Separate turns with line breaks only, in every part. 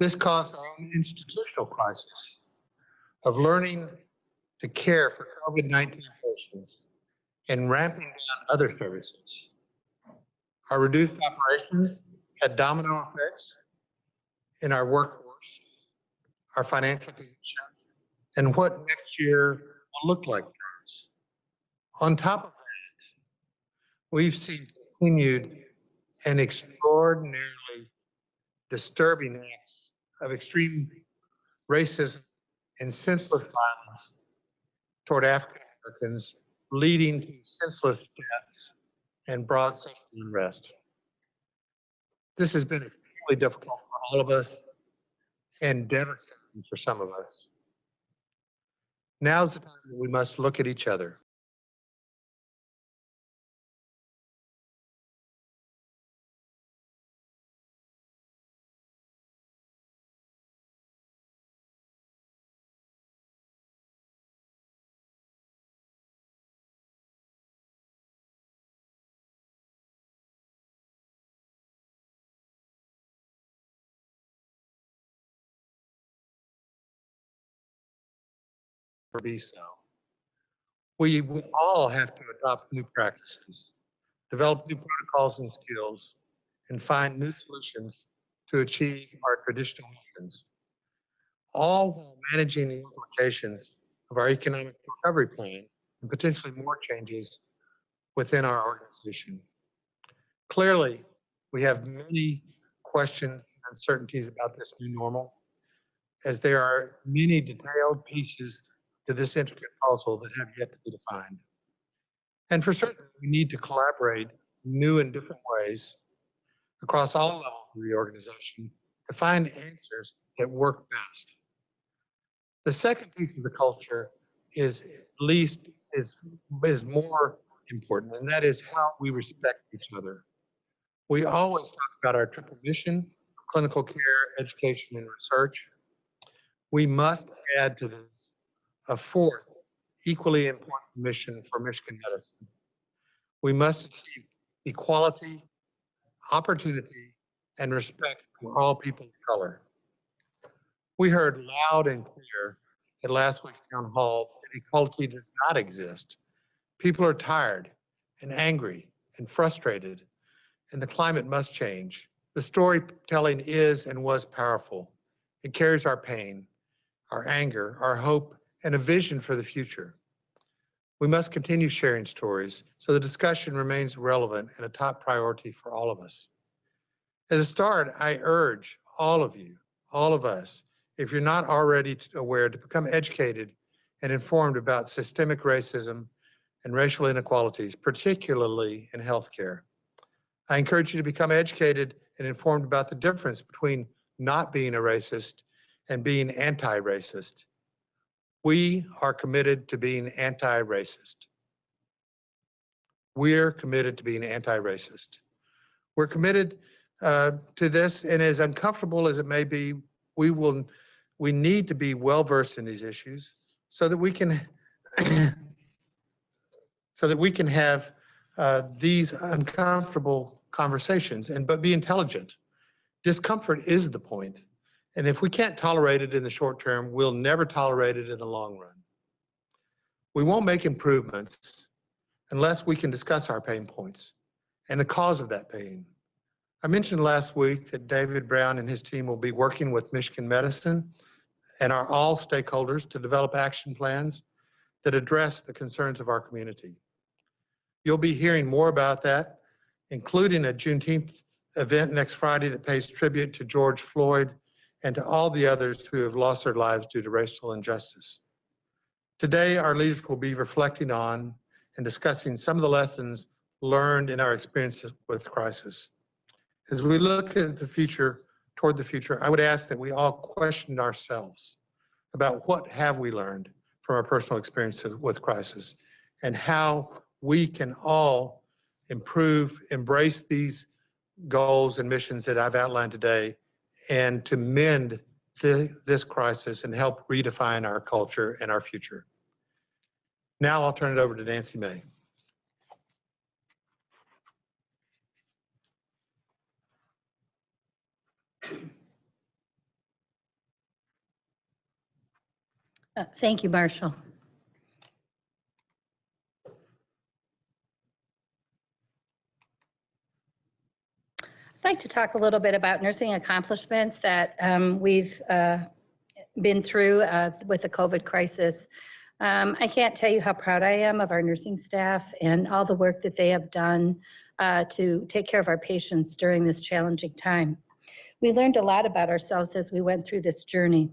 This caused our own institutional crisis of learning to care for COVID-19 patients and ramping down other services. Our reduced operations had domino effects in our workforce, our financial position, and what next year will look like for us. On top of that, we've seen continued and extraordinarily disturbing acts of extreme racism and senseless violence toward African Americans, leading to senseless deaths and broad social unrest. This has been extremely difficult for all of us and devastating for some of us. Now's the time that we must look at each other. Be so. We all have to adopt new practices, develop new protocols and skills, and find new solutions to achieve our traditional missions, all while managing the implications of our economic recovery plan and potentially more changes within our organization. Clearly, we have many questions and uncertainties about this new normal, as there are many detailed pieces to this intricate puzzle that have yet to be defined. And for certain, we need to collaborate in new and different ways across all levels of the organization to find answers that work best. The second piece of the culture is more important, and that is how we respect each other. We always talk about our triple mission: clinical care, education, and research. We must add to this a fourth, equally important mission for Michigan medicine. We must achieve equality, opportunity, and respect for all people of color. We heard loud and clear at last week's town hall that equality does not exist. People are tired and angry and frustrated, and the climate must change. The storytelling is and was powerful. It carries our pain, our anger, our hope, and a vision for the future. We must continue sharing stories so the discussion remains relevant and a top priority for all of us. As a start, I urge all of you, all of us, if you're not already aware, to become educated and informed about systemic racism and racial inequalities, particularly in healthcare. I encourage you to become educated and informed about the difference between not being a racist and being anti-racist. We are committed to being anti-racist. We're committed to being anti-racist. We're committed to this, and as uncomfortable as it may be, we need to be well-versed in these issues so that we can have these uncomfortable conversations, but be intelligent. Discomfort is the point. And if we can't tolerate it in the short term, we'll never tolerate it in the long run. We won't make improvements unless we can discuss our pain points and the cause of that pain. I mentioned last week that David Brown and his team will be working with Michigan Medicine and all stakeholders to develop action plans that address the concerns of our community. You'll be hearing more about that, including a Juneteenth event next Friday that pays tribute to George Floyd and to all the others who have lost their lives due to racial injustice. Today, our leaders will be reflecting on and discussing some of the lessons learned in our experiences with crisis. As we look at the future, toward the future, I would ask that we all question ourselves about what have we learned from our personal experiences with crisis and how we can all improve, embrace these goals and missions that I've outlined today, and to mend this crisis and help redefine our culture and our future. Now I'll turn it over to Nancy May.
Thank you, Marshall. I'd like to talk a little bit about nursing accomplishments that we've been through with the COVID crisis. I can't tell you how proud I am of our nursing staff and all the work that they have done to take care of our patients during this challenging time. We learned a lot about ourselves as we went through this journey.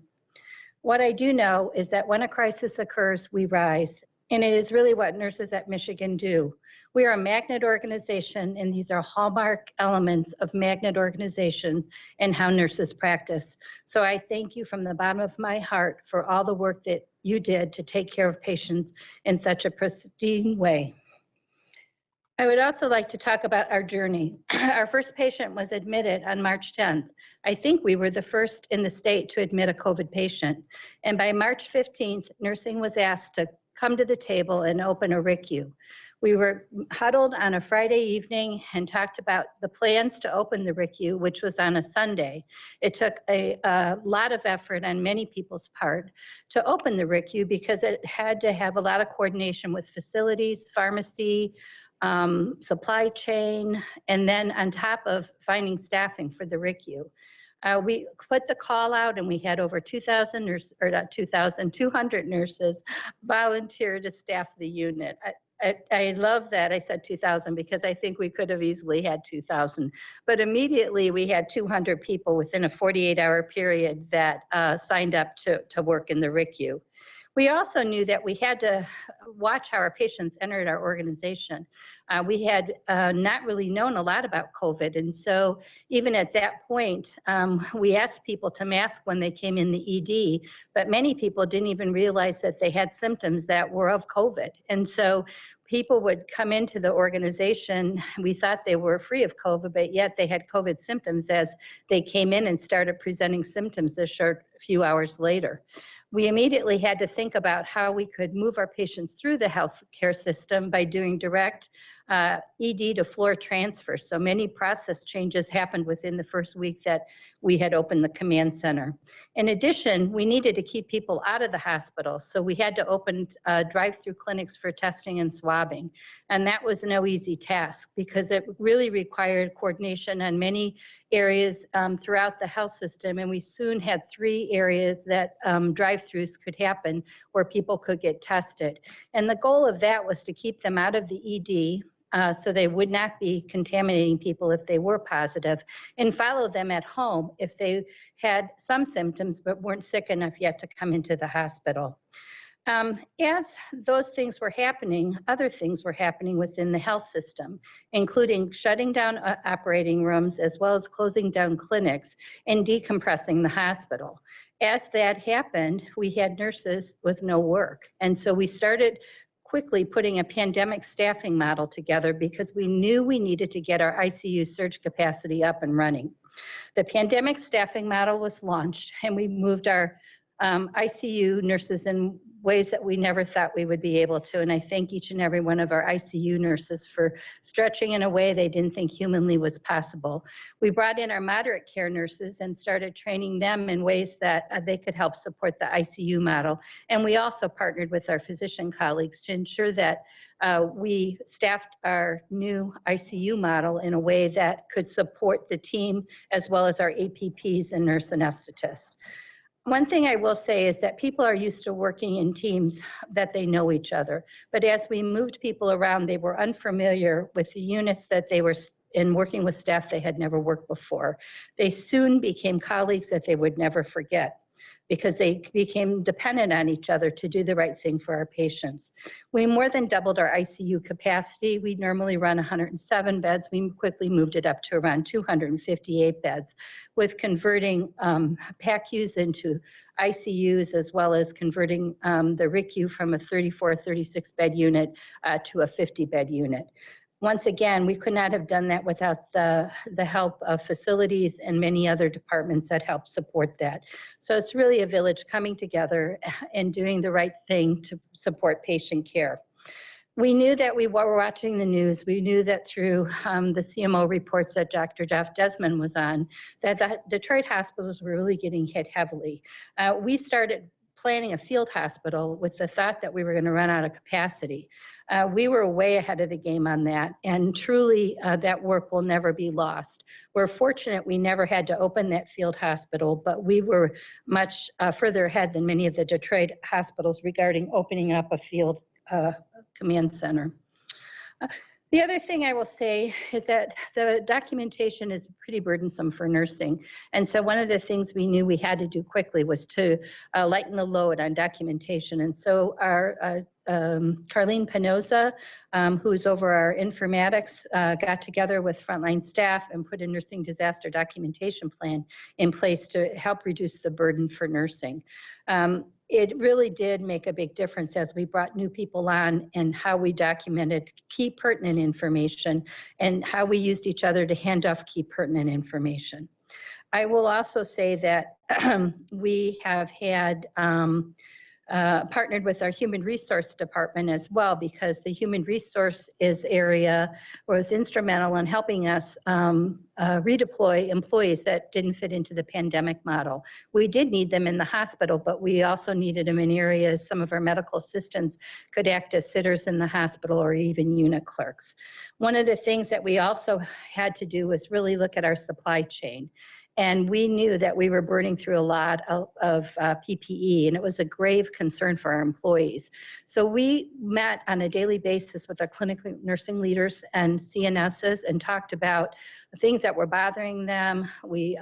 What I do know is that when a crisis occurs, we rise. And it is really what nurses at Michigan do. We are a magnet organization, and these are hallmark elements of magnet organizations and how nurses practice. So I thank you from the bottom of my heart for all the work that you did to take care of patients in such a pristine way. I would also like to talk about our journey. Our first patient was admitted on March 10th. I think we were the first in the state to admit a COVID patient. And by March 15th, nursing was asked to come to the table and open a RICU. We were huddled on a Friday evening and talked about the plans to open the RICU, which was on a Sunday. It took a lot of effort on many people's part to open the RICU because it had to have a lot of coordination with facilities, pharmacy, supply chain, and then on top of finding staffing for the RICU. We put the call out and we had over 2,000 nurses, or not 2,000, 200 nurses volunteer to staff the unit. I love that I said 2,000 because I think we could have easily had 2,000. But immediately we had 200 people within a 48-hour period that signed up to work in the RICU. We also knew that we had to watch how our patients entered our organization. We had not really known a lot about COVID. And so even at that point, we asked people to mask when they came in the ED, but many people didn't even realize that they had symptoms that were of COVID. And so people would come into the organization, we thought they were free of COVID, but yet they had COVID symptoms as they came in and started presenting symptoms a short few hours later. We immediately had to think about how we could move our patients through the healthcare system by doing direct ED to floor transfer. So many process changes happened within the first week that we had opened the command center. In addition, we needed to keep people out of the hospital. So we had to open drive-through clinics for testing and swabbing. And that was no easy task because it really required coordination on many areas throughout the health system. And we soon had 3 areas that drive-throughs could happen where people could get tested. And the goal of that was to keep them out of the ED, so they would not be contaminating people if they were positive, and follow them at home if they had some symptoms but weren't sick enough yet to come into the hospital. As those things were happening, other things were happening within the health system, including shutting down operating rooms as well as closing down clinics and decompressing the hospital. As that happened, we had nurses with no work. And so we started quickly putting a pandemic staffing model together because we knew we needed to get our ICU surge capacity up and running. The pandemic staffing model was launched and we moved our ICU nurses in ways that we never thought we would be able to. And I thank each and every one of our ICU nurses for stretching in a way they didn't think humanly was possible. We brought in our moderate care nurses and started training them in ways that they could help support the ICU model. And we also partnered with our physician colleagues to ensure that we staffed our new ICU model in a way that could support the team as well as our APPs and nurse anesthetists. One thing I will say is that people are used to working in teams that they know each other. But as we moved people around, they were unfamiliar with the units that they were in, working with staff they had never worked before. They soon became colleagues that they would never forget because they became dependent on each other to do the right thing for our patients. We more than doubled our ICU capacity. We normally run 107 beds. We quickly moved it up to around 258 beds with converting PACUs into ICUs as well as converting the RICU from a 34, 36 bed unit to a 50 bed unit. Once again, we could not have done that without the help of facilities and many other departments that help support that. So it's really a village coming together and doing the right thing to support patient care. We knew that we were watching the news. We knew that through the CMO reports that Dr. Jeff Desmond was on, that the Detroit hospitals were really getting hit heavily. We started planning a field hospital with the thought that we were going to run out of capacity. We were way ahead of the game on that, and truly that work will never be lost. We're fortunate we never had to open that field hospital, but we were much further ahead than many of the Detroit hospitals regarding opening up a field command center. The other thing I will say is that the documentation is pretty burdensome for nursing. And so one of the things we knew we had to do quickly was to lighten the load on documentation. And so our Carlene Penoza, who's over our informatics, got together with frontline staff and put a nursing disaster documentation plan in place to help reduce the burden for nursing. It really did make a big difference as we brought new people on and how we documented key pertinent information and how we used each other to hand off key pertinent information. I will also say that we have had partnered with our human resource department as well, because the human resources area was instrumental in helping us redeploy employees that didn't fit into the pandemic model. We did need them in the hospital, but we also needed them in areas some of our medical assistants could act as sitters in the hospital or even unit clerks. One of the things that we also had to do was really look at our supply chain. And we knew that we were burning through a lot of PPE, and it was a grave concern for our employees. So we met on a daily basis with our clinical nursing leaders and CNSs and talked about the things that were bothering them. We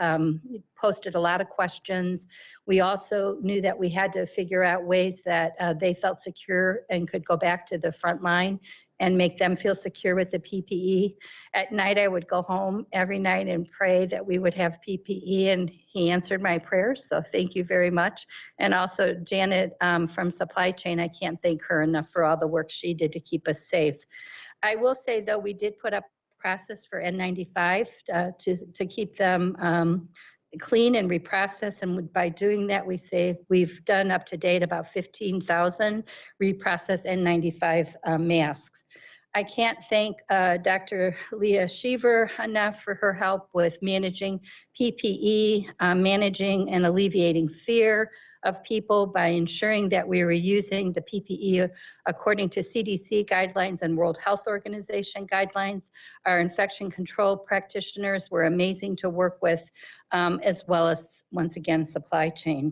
posted a lot of questions. We also knew that we had to figure out ways that they felt secure and could go back to the front line and make them feel secure with the PPE. At night, I would go home every night and pray that we would have PPE, and he answered my prayers, so thank you very much. And also Janet from supply chain, I can't thank her enough for all the work she did to keep us safe. I will say though, we did put up a process for N95 to keep them clean and reprocess, and by doing that we've done up to date about 15,000 reprocessed N95 masks. I can't thank Dr. Leah Sheaver enough for her help with managing PPE, managing and alleviating fear of people by ensuring that we were using the PPE according to CDC guidelines and World Health Organization guidelines. Our infection control practitioners were amazing to work with, as well as, once again, supply chain.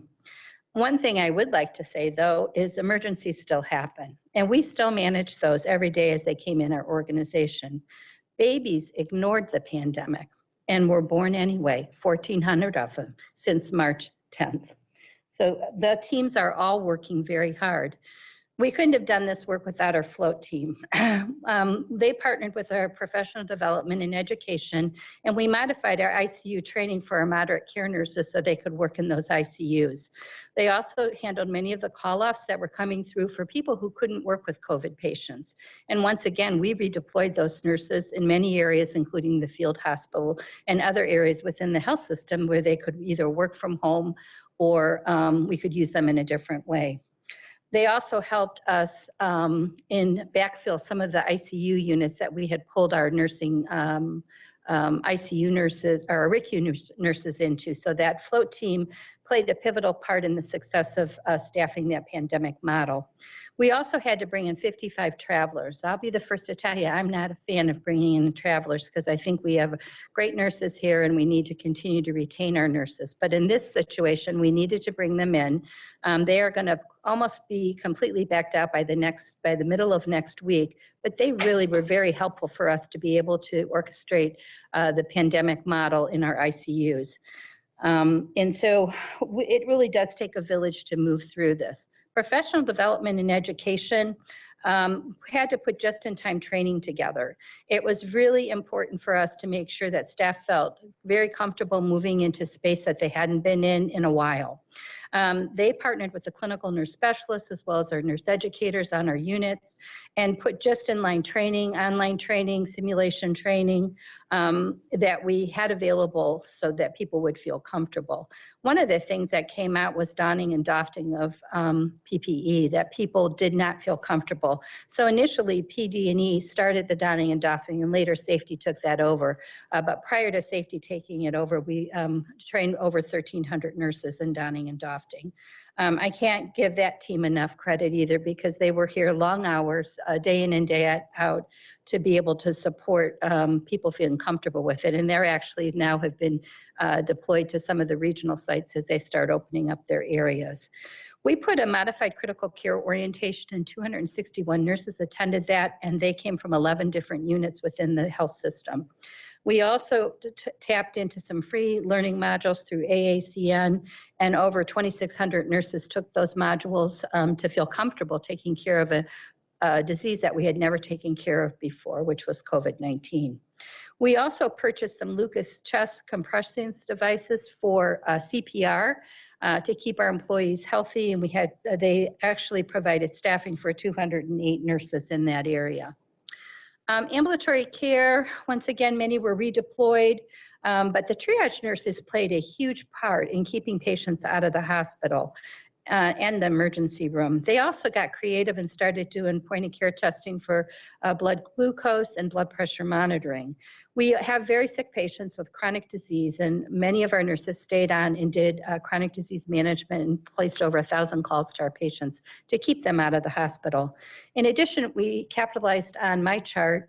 One thing I would like to say, though, is emergencies still happen, and we still manage those every day as they came in our organization. Babies ignored the pandemic and were born anyway, 1,400 of them since March 10th. So the teams are all working very hard. We couldn't have done this work without our float team. They partnered with our professional development and education, and we modified our ICU training for our moderate care nurses so they could work in those ICUs. They also handled many of the call-offs that were coming through for people who couldn't work with COVID patients. And once again, we redeployed those nurses in many areas, including the field hospital and other areas within the health system where they could either work from home or we could use them in a different way. They also helped us in backfill some of the ICU units that we had pulled our nursing ICU nurses, or RICU nurses into. So that float team played a pivotal part in the success of staffing that pandemic model. We also had to bring in 55 travelers. I'll be the first to tell you, I'm not a fan of bringing in travelers because I think we have great nurses here and we need to continue to retain our nurses. But in this situation, we needed to bring them in. They are going to almost be completely backed out by the middle of next week, but they really were very helpful for us to be able to orchestrate the pandemic model in our ICUs. And so it really does take a village to move through this. Professional development and education had to put just-in-time training together. It was really important for us to make sure that staff felt very comfortable moving into space that they hadn't been in a while. They partnered with the clinical nurse specialists as well as our nurse educators on our units and put just-in-line training, online training, simulation training that we had available so that people would feel comfortable. One of the things that came out was donning and doffing of PPE, that people did not feel comfortable. So initially PD&E started the donning and doffing and later safety took that over. But prior to safety taking it over, we trained over 1,300 nurses in donning and doffing. staffing. I can't give that team enough credit either, because they were here long hours, day in and day out, to be able to support people feeling comfortable with it. And they're actually now have been deployed to some of the regional sites as they start opening up their areas. We put a modified critical care orientation, and 261 nurses attended that, and they came from 11 different units within the health system. We also tapped into some free learning modules through AACN, and over 2,600 nurses took those modules to feel comfortable taking care of a disease that we had never taken care of before, which was COVID-19. We also purchased some Lucas chest compression devices for CPR to keep our employees healthy, and they actually provided staffing for 208 nurses in that area. Ambulatory care, once again, many were redeployed, but the triage nurses played a huge part in keeping patients out of the hospital and the emergency room. They also got creative and started doing point-of-care testing for blood glucose and blood pressure monitoring. We have very sick patients with chronic disease, and many of our nurses stayed on and did chronic disease management and placed over 1,000 calls to our patients to keep them out of the hospital. In addition, we capitalized on MyChart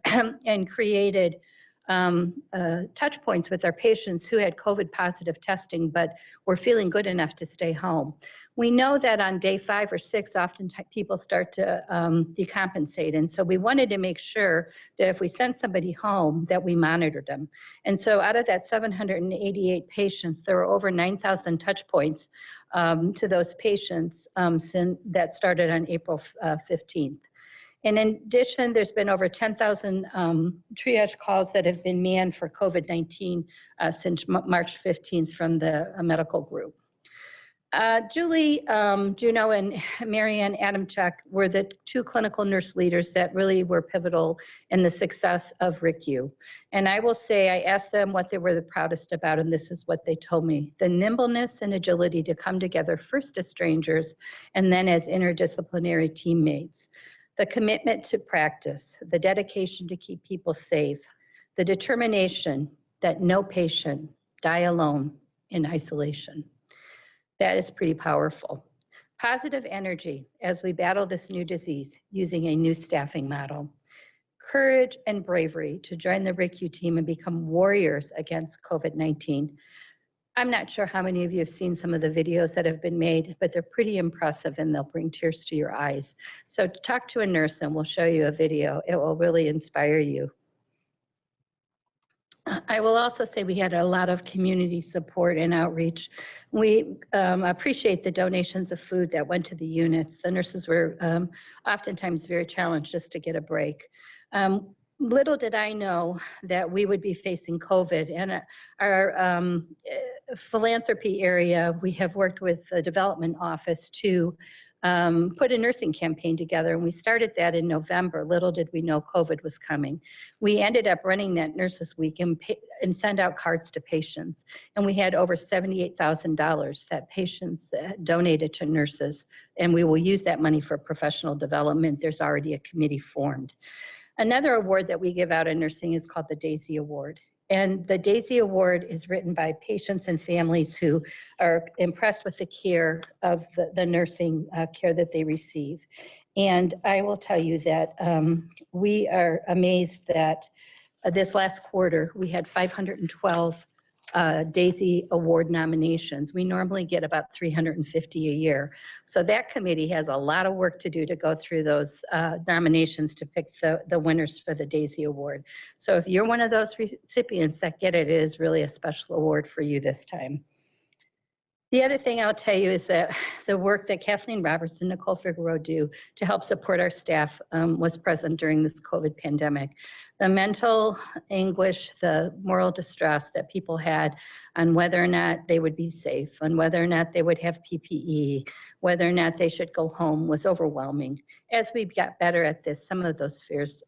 and created touch points with our patients who had COVID positive testing but were feeling good enough to stay home. We know that on day 5 or 6, often people start to decompensate. And so we wanted to make sure that if we sent somebody home, that we monitored them. And so out of that 788 patients, there were over 9,000 touch points to those patients that started on April 15th. And in addition, there's been over 10,000 triage calls that have been manned for COVID-19 since March 15th from the medical group. Julie Juneau and Marianne Adamchuk were the 2 clinical nurse leaders that really were pivotal in the success of RICU. And I will say, I asked them what they were the proudest about, and this is what they told me: the nimbleness and agility to come together first as strangers and then as interdisciplinary teammates. The commitment to practice, the dedication to keep people safe, the determination that no patient die alone in isolation. That is pretty powerful. Positive energy as we battle this new disease using a new staffing model. Courage and bravery to join the RICU team and become warriors against COVID-19. I'm not sure how many of you have seen some of the videos that have been made, but they're pretty impressive and they'll bring tears to your eyes. So talk to a nurse and we'll show you a video. It will really inspire you. I will also say we had a lot of community support and outreach. We appreciate the donations of food that went to the units. The nurses were oftentimes very challenged just to get a break. Little did I know that we would be facing COVID, and our philanthropy area, we have worked with the development office to put a nursing campaign together, and we started that in November. Little did we know COVID was coming. We ended up running that Nurses Week and send out cards to patients, and we had over $78,000 that patients donated to nurses, and we will use that money for professional development. There's already a committee formed. Another award that we give out in nursing is called the DAISY Award. And the DAISY Award is written by patients and families who are impressed with the care of the nursing care that they receive. And I will tell you that we are amazed that this last quarter, we had 512 DAISY Award nominations. We normally get about 350 a year. So that committee has a lot of work to do to go through those nominations to pick the winners for the DAISY Award. So if you're one of those recipients that get it, it is really a special award for you this time. The other thing I'll tell you is that the work that Kathleen Roberts and Nicole Figueroa do to help support our staff was present during this COVID pandemic. The mental anguish, the moral distress that people had on whether or not they would be safe, on whether or not they would have PPE, whether or not they should go home was overwhelming. As we got better at this, some of those fears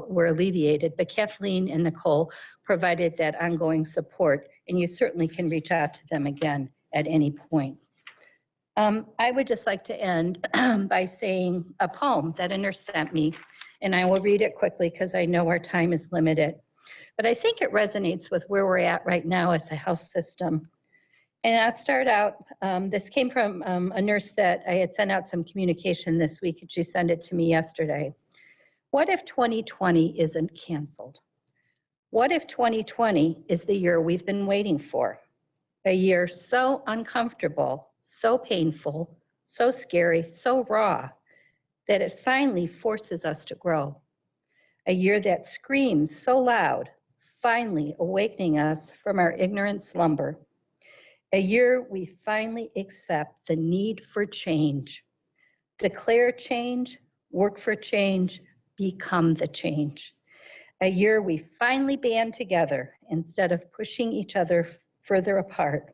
were alleviated, but Kathleen and Nicole provided that ongoing support, and you certainly can reach out to them again at any point. I would just like to end by saying a poem that a nurse sent me, and I will read it quickly because I know our time is limited. But I think it resonates with where we're at right now as a health system. And I'll start out, this came from a nurse that I had sent out some communication this week, and she sent it to me yesterday. What if 2020 isn't canceled? What if 2020 is the year we've been waiting for? A year so uncomfortable, so painful, so scary, so raw, that it finally forces us to grow. A year that screams so loud, finally awakening us from our ignorant slumber. A year we finally accept the need for change. Declare change, work for change, become the change. A year we finally band together instead of pushing each other further apart.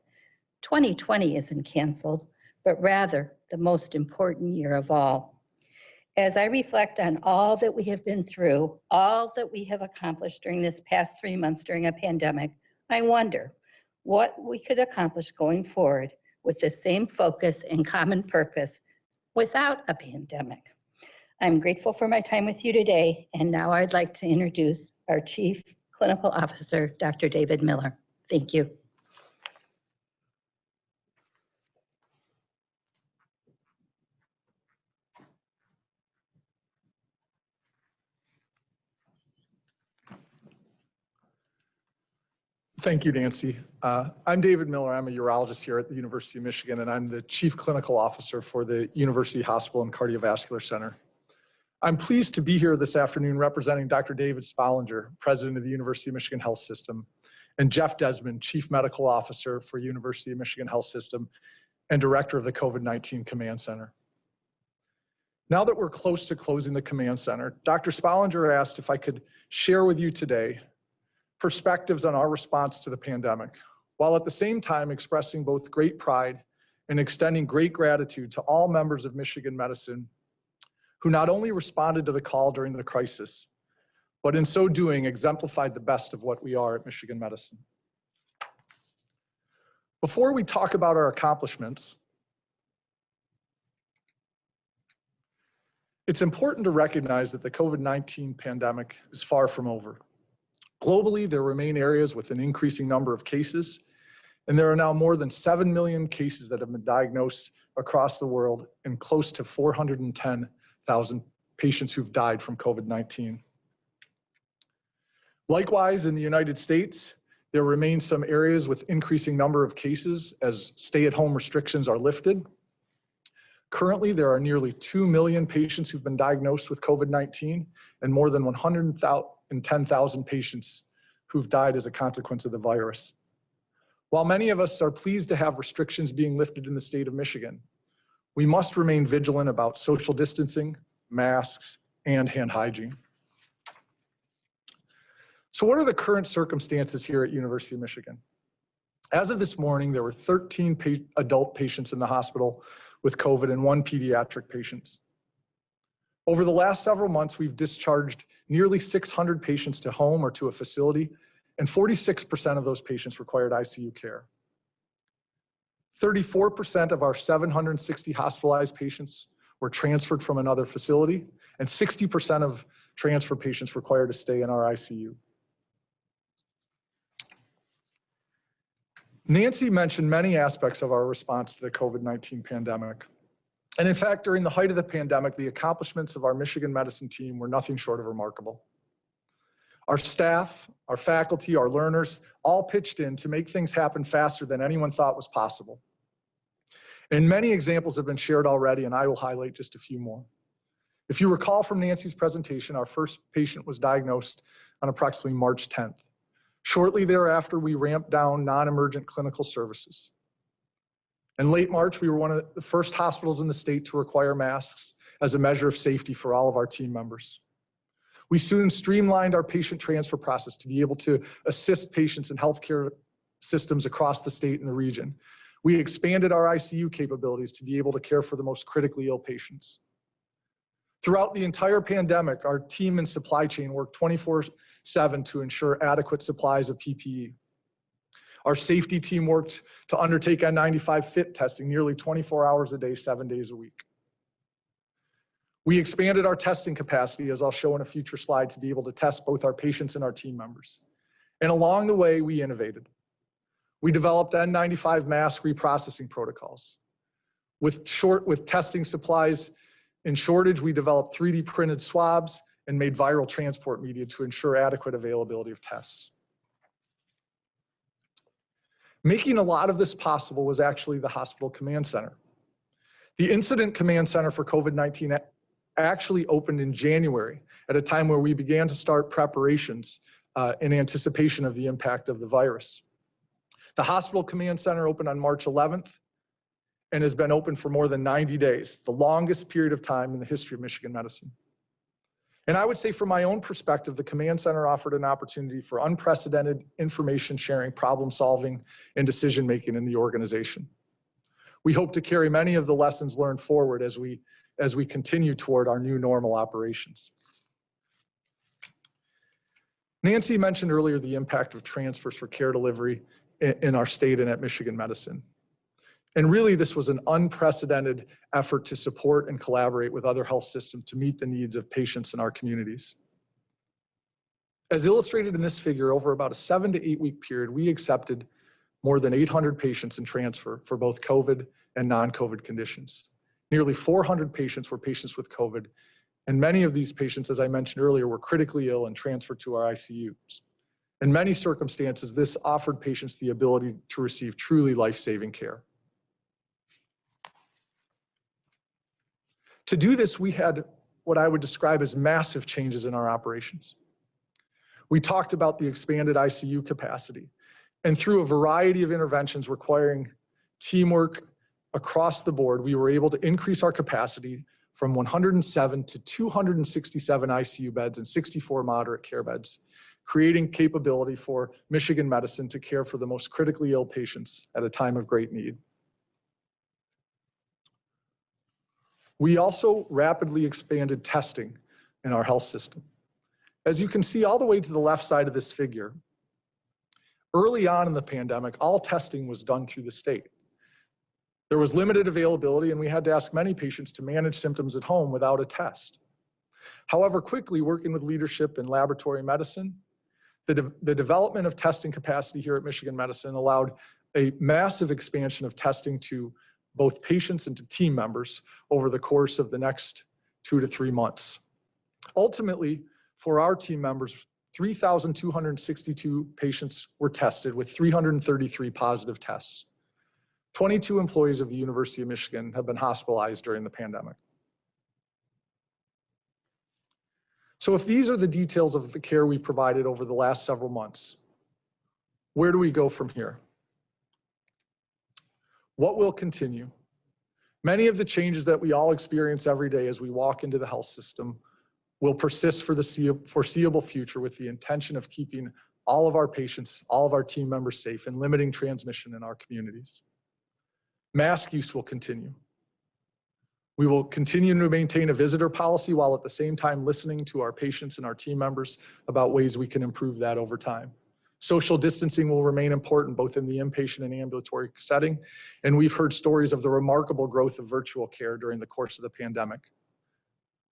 2020 isn't canceled, but rather the most important year of all. As I reflect on all that we have been through, all that we have accomplished during this past 3 months during a pandemic, I wonder what we could accomplish going forward with the same focus and common purpose without a pandemic. I'm grateful for my time with you today, and now I'd like to introduce our Chief Clinical Officer, Dr. David Miller. Thank you.
Thank you, Nancy. I'm David Miller. I'm a urologist here at the University of Michigan, and I'm the Chief Clinical Officer for the University Hospital and Cardiovascular Center. I'm pleased to be here this afternoon representing Dr. David Spollinger, President of the University of Michigan Health System, and Jeff Desmond, Chief Medical Officer for University of Michigan Health System and Director of the COVID-19 Command Center. Now that we're close to closing the Command Center, Dr. Spollinger asked if I could share with you today perspectives on our response to the pandemic, while at the same time expressing both great pride and extending great gratitude to all members of Michigan Medicine who not only responded to the call during the crisis, but in so doing exemplified the best of what we are at Michigan Medicine. Before we talk about our accomplishments, it's important to recognize that the COVID-19 pandemic is far from over. Globally, there remain areas with an increasing number of cases, and there are now more than 7 million cases that have been diagnosed across the world and close to 410,000 patients who've died from COVID-19. Likewise, in the United States, there remain some areas with increasing number of cases as stay-at-home restrictions are lifted. Currently, there are nearly 2 million patients who've been diagnosed with COVID-19 and more than 110,000 patients who've died as a consequence of the virus. While many of us are pleased to have restrictions being lifted in the state of Michigan, we must remain vigilant about social distancing, masks, and hand hygiene. So what are the current circumstances here at University of Michigan? As of this morning, there were 13 adult patients in the hospital with COVID and 1 pediatric patient. Over the last several months, we've discharged nearly 600 patients to home or to a facility, and 46% of those patients required ICU care. 34% of our 760 hospitalized patients were transferred from another facility, and 60% of transfer patients required to stay in our ICU. Nancy mentioned many aspects of our response to the COVID-19 pandemic. And in fact, during the height of the pandemic, the accomplishments of our Michigan Medicine team were nothing short of remarkable. Our staff, our faculty, our learners all pitched in to make things happen faster than anyone thought was possible. And many examples have been shared already, and I will highlight just a few more. If you recall from Nancy's presentation, our first patient was diagnosed on approximately March 10th. Shortly thereafter, we ramped down non-emergent clinical services. In late March, we were one of the first hospitals in the state to require masks as a measure of safety for all of our team members. We soon streamlined our patient transfer process to be able to assist patients in healthcare systems across the state and the region. We expanded our ICU capabilities to be able to care for the most critically ill patients. Throughout the entire pandemic, our team and supply chain worked 24/7 to ensure adequate supplies of PPE. Our safety team worked to undertake N95 fit testing nearly 24 hours a day, 7 days a week. We expanded our testing capacity, as I'll show in a future slide, to be able to test both our patients and our team members. And along the way, we innovated. We developed N95 mask reprocessing protocols. With testing supplies in shortage, we developed 3D printed swabs and made viral transport media to ensure adequate availability of tests. Making a lot of this possible was actually the hospital command center. The Incident Command Center for COVID-19 actually opened in January at a time where we began to start preparations in anticipation of the impact of the virus. The Hospital Command Center opened on March 11th and has been open for more than 90 days, the longest period of time in the history of Michigan medicine. And I would say from my own perspective, the Command Center offered an opportunity for unprecedented information sharing, problem solving, and decision making in the organization. We hope to carry many of the lessons learned forward as we continue toward our new normal operations. Nancy mentioned earlier the impact of transfers for care delivery in our state and at Michigan Medicine. And really, this was an unprecedented effort to support and collaborate with other health systems to meet the needs of patients in our communities. As illustrated in this figure, over about a 7 to 8 week period, we accepted more than 800 patients in transfer for both COVID and non-COVID conditions. Nearly 400 patients were patients with COVID, and many of these patients, as I mentioned earlier, were critically ill and transferred to our ICUs. In many circumstances, this offered patients the ability to receive truly life-saving care. To do this, we had what I would describe as massive changes in our operations. We talked about the expanded ICU capacity, and through a variety of interventions requiring teamwork across the board, we were able to increase our capacity from 107 to 267 ICU beds and 64 moderate care beds, creating capability for Michigan Medicine to care for the most critically ill patients at a time of great need. We also rapidly expanded testing in our health system. As you can see all the way to the left side of this figure, early on in the pandemic, all testing was done through the state. There was limited availability, and we had to ask many patients to manage symptoms at home without a test. However, quickly working with leadership in laboratory medicine, the development of testing capacity here at Michigan Medicine allowed a massive expansion of testing to both patients and to team members over the course of the next 2 to 3 months. Ultimately, for our team members, 3,262 patients were tested with 333 positive tests. 22 employees of the University of Michigan have been hospitalized during the pandemic. So if these are the details of the care we provided over the last several months, where do we go from here? What will continue? Many of the changes that we all experience every day as we walk into the health system will persist for the foreseeable future with the intention of keeping all of our patients, all of our team members safe and limiting transmission in our communities. Mask use will continue. We will continue to maintain a visitor policy while at the same time listening to our patients and our team members about ways we can improve that over time. Social distancing will remain important both in the inpatient and ambulatory setting, and we've heard stories of the remarkable growth of virtual care during the course of the pandemic.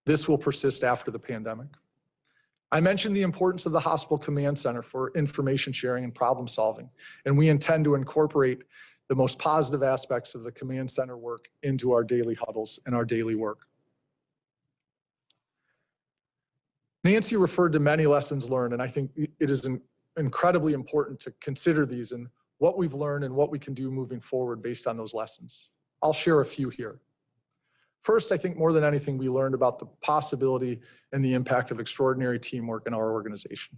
This will persist after the pandemic. I mentioned the importance of the Hospital Command Center for information sharing and problem solving, and we intend to incorporate the most positive aspects of the Command Center work into our daily huddles and our daily work. Nancy referred to many lessons learned, and I think it is incredibly important to consider these and what we've learned and what we can do moving forward based on those lessons. I'll share a few here. First, I think more than anything, we learned about the possibility and the impact of extraordinary teamwork in our organization.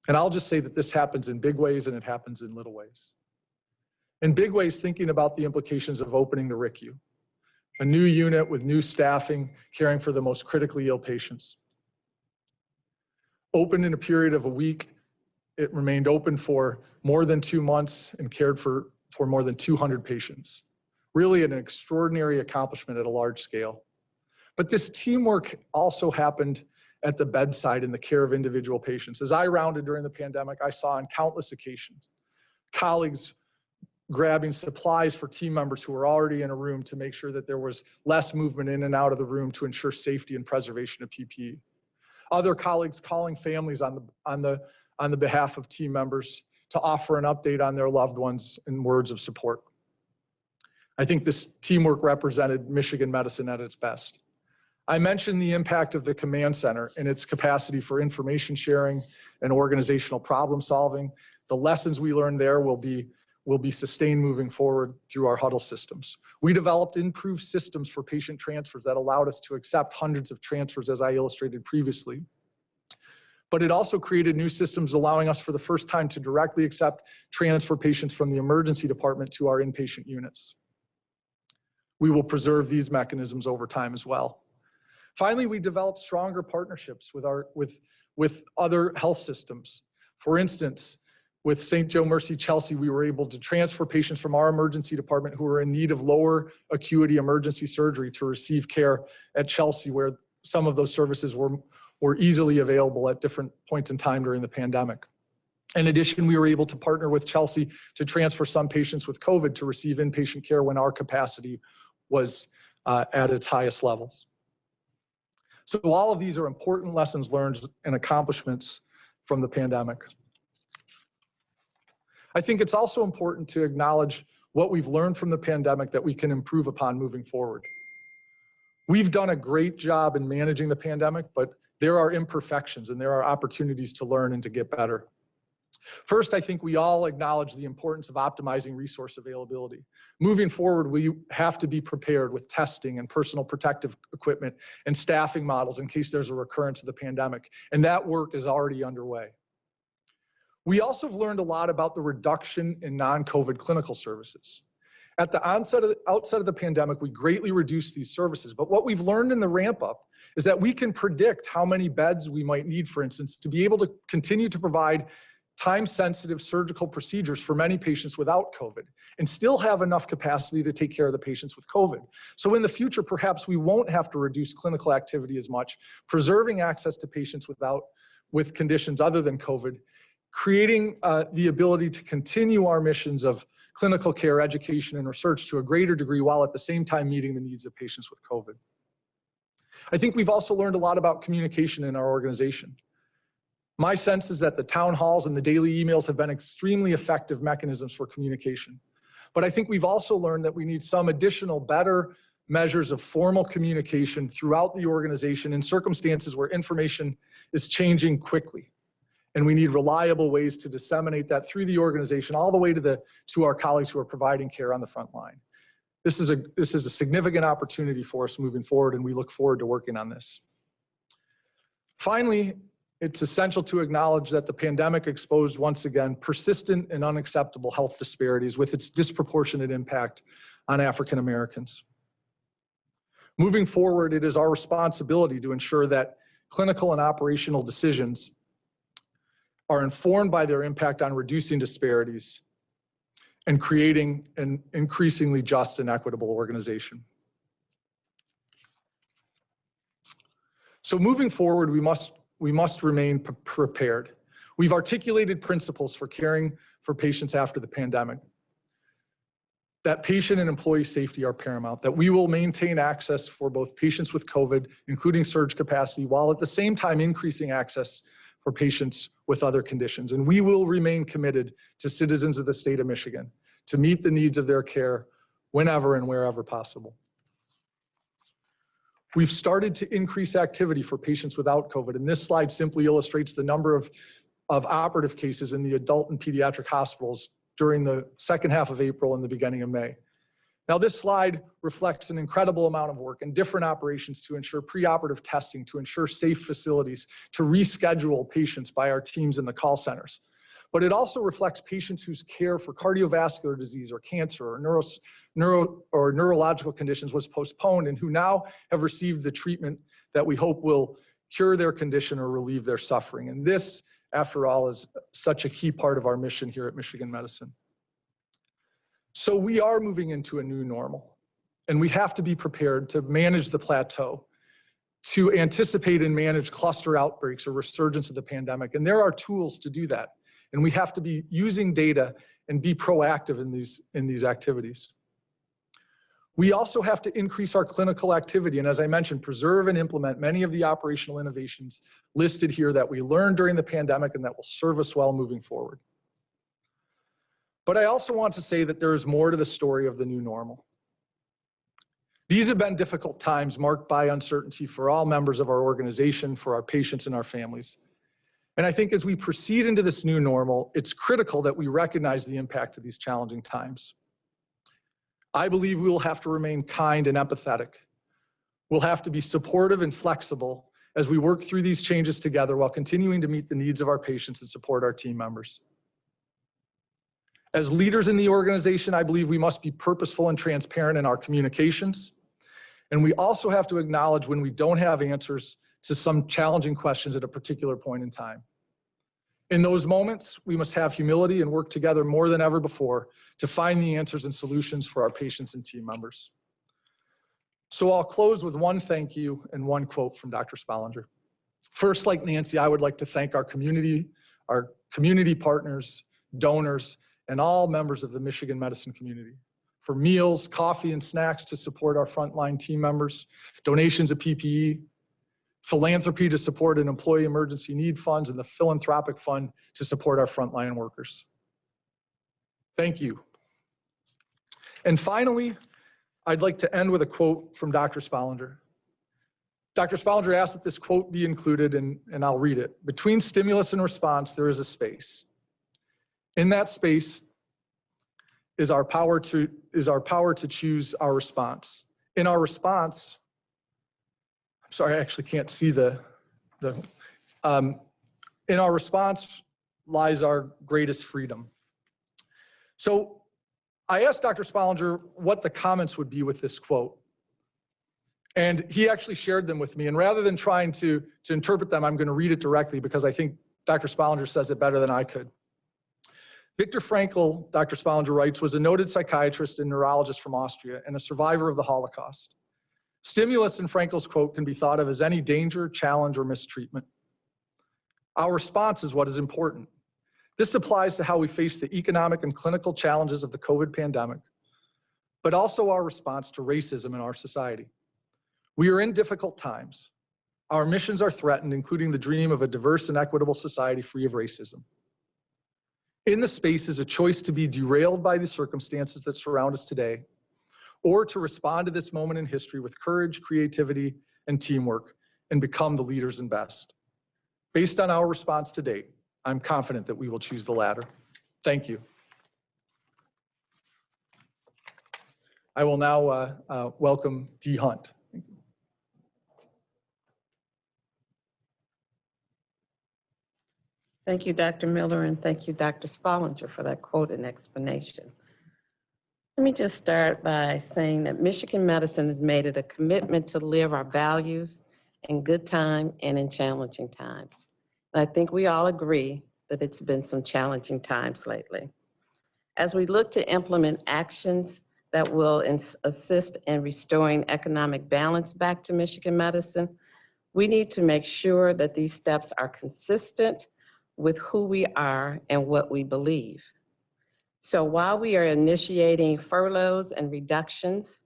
And I'll just say that this happens in big ways and it happens in little ways. In big ways, thinking about the implications of opening the RICU, a new unit with new staffing, caring for the most critically ill patients. Opened in a period of a week, it remained open for more than 2 months and cared for more than 200 patients. Really an extraordinary accomplishment at a large scale. But this teamwork also happened at the bedside in the care of individual patients. As I rounded during the pandemic, I saw on countless occasions colleagues grabbing supplies for team members who were already in a room to make sure that there was less movement in and out of the room to ensure safety and preservation of PPE. Other colleagues calling families on the behalf of team members to offer an update on their loved ones and words of support. I think this teamwork represented Michigan medicine at its best. I mentioned the impact of the command center and its capacity for information sharing and organizational problem solving. The lessons we learned there will be sustained moving forward through our huddle systems. We developed improved systems for patient transfers that allowed us to accept hundreds of transfers, as I illustrated previously. But it also created new systems allowing us for the first time to directly accept transfer patients from the emergency department to our inpatient units. We will preserve these mechanisms over time as well. Finally, we developed stronger partnerships with other health systems. For instance, with St. Joe Mercy Chelsea, we were able to transfer patients from our emergency department who were in need of lower acuity emergency surgery to receive care at Chelsea, where some of those services were easily available at different points in time during the pandemic. In addition, we were able to partner with Chelsea to transfer some patients with COVID to receive inpatient care when our capacity was at its highest levels. So all of these are important lessons learned and accomplishments from the pandemic. I think it's also important to acknowledge what we've learned from the pandemic that we can improve upon moving forward. We've done a great job in managing the pandemic, but there are imperfections and there are opportunities to learn and to get better. First, I think we all acknowledge the importance of optimizing resource availability. Moving forward, we have to be prepared with testing and personal protective equipment and staffing models in case there's a recurrence of the pandemic, and that work is already underway. We also have learned a lot about the reduction in non-COVID clinical services. At the outset of the pandemic, we greatly reduced these services, but what we've learned in the ramp up is that we can predict how many beds we might need, for instance, to be able to continue to provide time-sensitive surgical procedures for many patients without COVID and still have enough capacity to take care of the patients with COVID. So in the future, perhaps we won't have to reduce clinical activity as much, preserving access to patients with conditions other than COVID, creating the ability to continue our missions of clinical care, education, and research to a greater degree while at the same time meeting the needs of patients with COVID. I think we've also learned a lot about communication in our organization. My sense is that the town halls and the daily emails have been extremely effective mechanisms for communication. But I think we've also learned that we need some additional better measures of formal communication throughout the organization in circumstances where information is changing quickly. And we need reliable ways to disseminate that through the organization all the way to our colleagues who are providing care on the front line. This is a significant opportunity for us moving forward, and we look forward to working on this. Finally, it's essential to acknowledge that the pandemic exposed once again persistent and unacceptable health disparities with its disproportionate impact on African Americans. Moving forward, it is our responsibility to ensure that clinical and operational decisions are informed by their impact on reducing disparities and creating an increasingly just and equitable organization. So moving forward, we must remain prepared. We've articulated principles for caring for patients after the pandemic. That patient and employee safety are paramount, that we will maintain access for both patients with COVID, including surge capacity, while at the same time increasing access for patients with other conditions. And we will remain committed to citizens of the state of Michigan to meet the needs of their care whenever and wherever possible. We've started to increase activity for patients without COVID, and this slide simply illustrates the number of operative cases in the adult and pediatric hospitals during the second half of April and the beginning of May. Now, this slide reflects an incredible amount of work and different operations to ensure preoperative testing, to ensure safe facilities, to reschedule patients by our teams in the call centers. But it also reflects patients whose care for cardiovascular disease or cancer or neurological conditions was postponed and who now have received the treatment that we hope will cure their condition or relieve their suffering. And this, after all, is such a key part of our mission here at Michigan Medicine. So we are moving into a new normal, and we have to be prepared to manage the plateau, to anticipate and manage cluster outbreaks or resurgence of the pandemic. And there are tools to do that. And we have to be using data and be proactive in these activities. We also have to increase our clinical activity. And as I mentioned, preserve and implement many of the operational innovations listed here that we learned during the pandemic and that will serve us well moving forward. But I also want to say that there is more to the story of the new normal. These have been difficult times marked by uncertainty for all members of our organization, for our patients and our families. And I think as we proceed into this new normal, it's critical that we recognize the impact of these challenging times. I believe we will have to remain kind and empathetic. We'll have to be supportive and flexible as we work through these changes together while continuing to meet the needs of our patients and support our team members. As leaders in the organization, I believe we must be purposeful and transparent in our communications. And we also have to acknowledge when we don't have answers to some challenging questions at a particular point in time. In those moments, we must have humility and work together more than ever before to find the answers and solutions for our patients and team members. So I'll close with one thank you and one quote from Dr. Spollinger. First, like Nancy, I would like to thank our community partners, donors, and all members of the Michigan medicine community for meals, coffee, and snacks to support our frontline team members, donations of PPE, philanthropy to support an employee emergency need funds, and the philanthropic fund to support our frontline workers. Thank you. And finally, I'd like to end with a quote from Dr. Spollinger. Dr. Spollinger asked that this quote be included, and I'll read it. Between stimulus and response, there is a space. In that space is our power to choose our response. In our response, I'm sorry, I actually can't see in our response lies our greatest freedom. So I asked Dr. Spollinger what the comments would be with this quote. And he actually shared them with me. And rather than trying to interpret them, I'm going to read it directly because I think Dr. Spollinger says it better than I could. Viktor Frankl, Dr. Spollinger writes, was a noted psychiatrist and neurologist from Austria and a survivor of the Holocaust. Stimulus in Frankl's quote can be thought of as any danger, challenge, or mistreatment. Our response is what is important. This applies to how we face the economic and clinical challenges of the COVID pandemic, but also our response to racism in our society. We are in difficult times. Our missions are threatened, including the dream of a diverse and equitable society free of racism. In the space is a choice to be derailed by the circumstances that surround us today, or to respond to this moment in history with courage, creativity, and teamwork, and become the leaders and best. Based on our response to date, I'm confident that we will choose the latter. Thank you. I will now welcome Dee Hunt. Thank you.
Thank you, Dr. Miller, and thank you, Dr. Spollinger, for that quote and explanation. Let me just start by saying that Michigan Medicine has made it a commitment to live our values in good time and in challenging times. And I think we all agree that it's been some challenging times lately. As we look to implement actions that will assist in restoring economic balance back to Michigan Medicine, we need to make sure that these steps are consistent with who we are and what we believe. So while we are initiating furloughs and reductions,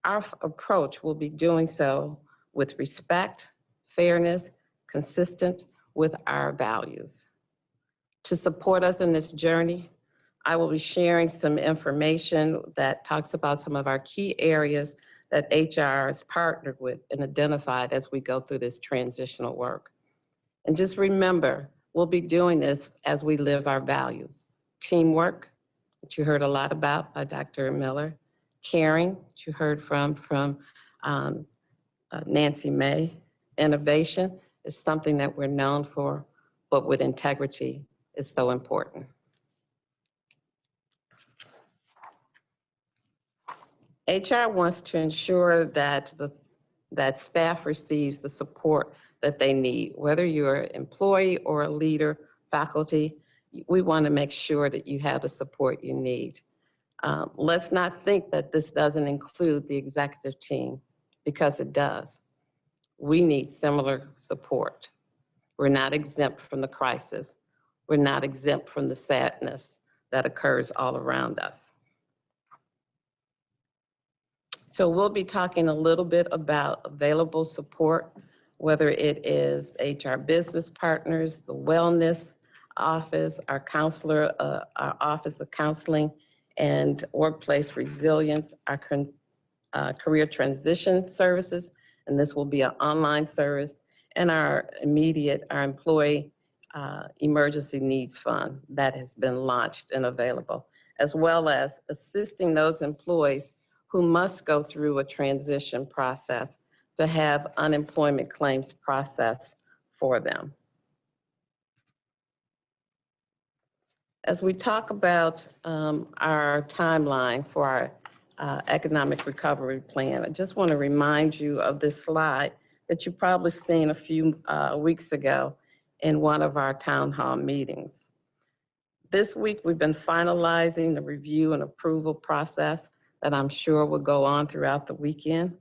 our approach will be doing so with respect, fairness, consistent with our values. To support us in this journey, I will be sharing some information that talks about some of our key areas that HR has partnered with and identified as we go through this transitional work. And just remember, we'll be doing this as we live our values. Teamwork, that you heard a lot about by Dr. Miller. Caring, that you heard from Nancy May. Innovation is something that we're known for, but with integrity is so important. HR wants to ensure that that staff receives the support that they need, whether you're an employee or a leader, faculty, we want to make sure that you have the support you need. Let's not think that this doesn't include the executive team, because it does. We need similar support. We're not exempt from the crisis. We're not exempt from the sadness that occurs all around us. So we'll be talking a little bit about available support, whether it is HR business partners, the wellness office, our counselor, our Office of Counseling and Workplace Resilience, our career transition services, and this will be an online service, and our employee emergency needs fund that has been launched and available, as well as assisting those employees who must go through a transition process to have unemployment claims processed for them. As we talk about our timeline for our economic recovery plan, I just want to remind you of this slide that you probably seen a few weeks ago in one of our town hall meetings. This week, we've been finalizing the review and approval process that I'm sure will go on throughout the weekend.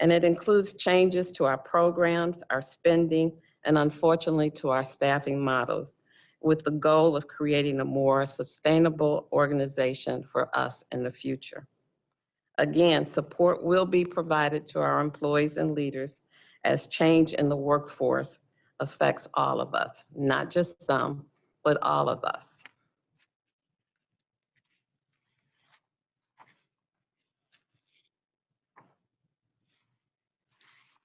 And it includes changes to our programs, our spending, and unfortunately to our staffing models, with the goal of creating a more sustainable organization for us in the future. Again, support will be provided to our employees and leaders as change in the workforce affects all of us, not just some, but all of us.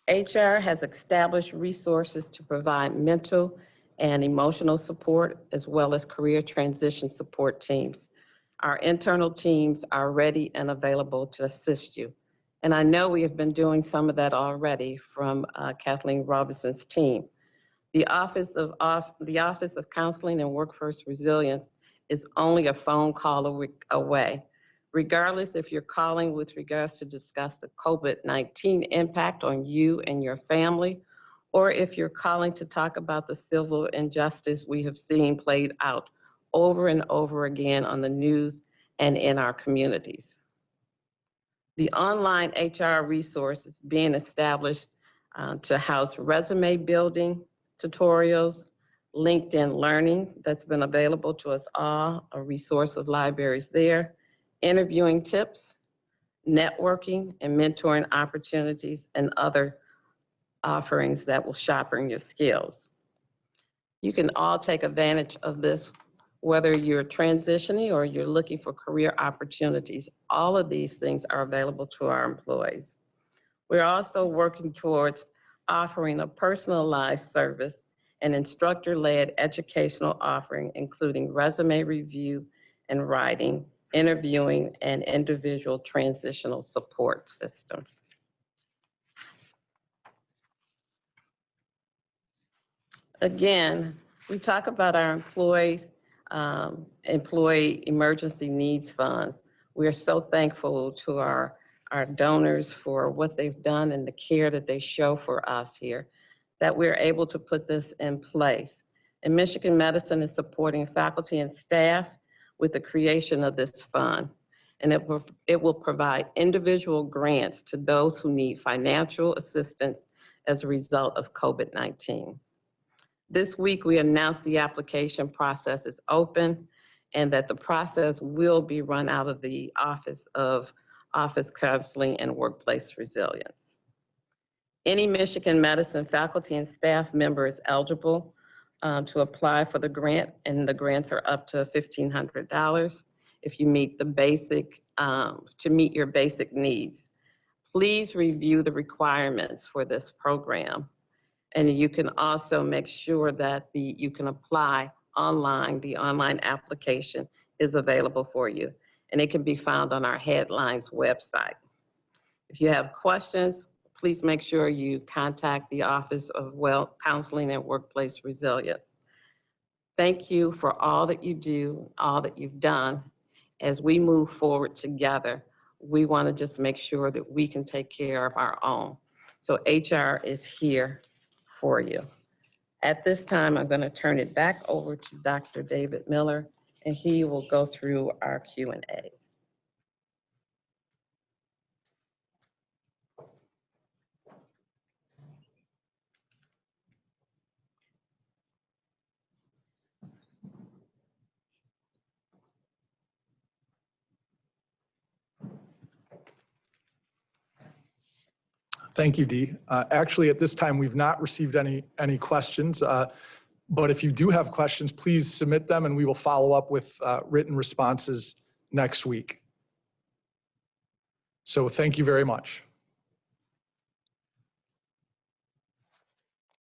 HR has established resources to provide mental and emotional support, as well as career transition support teams. Our internal teams are ready and available to assist you. And I know we have been doing some of that already from Kathleen Robinson's team. The Office of Counseling and Workforce Resilience is only a phone call away. Regardless if you're calling with regards to discuss the COVID-19 impact on you and your family, or if you're calling to talk about the civil injustice we have seen played out over and over again on the news and in our communities. The online HR resource is being established to house resume building tutorials, LinkedIn Learning that's been available to us all, a resource of libraries there, interviewing tips, networking and mentoring opportunities, and other offerings that will sharpen your skills. You can all take advantage of this, whether you're transitioning or you're looking for career opportunities. All of these things are available to our employees. We're also working towards offering a personalized service and instructor-led educational offering, including resume review and writing, interviewing, and individual transitional support systems. Again, we talk about our employee emergency needs fund. We are so thankful to our donors for what they've done and the care that they show for us here, that we're able to put this in place. And Michigan Medicine is supporting faculty and staff with the creation of this fund. And it will provide individual grants to those who need financial assistance as a result of COVID-19. This week, we announced the application process is open and that the process will be run out of the Office of Counseling and Workplace Resilience. Any Michigan Medicine faculty and staff member is eligible to apply for the grant, and the grants are up to $1,500 if you meet the basic, to meet your basic needs. Please review the requirements for this program. And you can also make sure that you can apply online. The online application is available for you, and it can be found on our Headlines website. If you have questions, please make sure you contact the Office of Counseling and Workplace Resilience. Thank you for all that you do, all that you've done. As we move forward together, we want to just make sure that we can take care of our own. So HR is here for you. At this time, I'm going to turn it back over to Dr. David Miller, and he will go through our Q&A.
Thank you, Dee. Actually, at this time, we've not received any questions. But if you do have questions, please submit them and we will follow up with written responses next week. So thank you very much.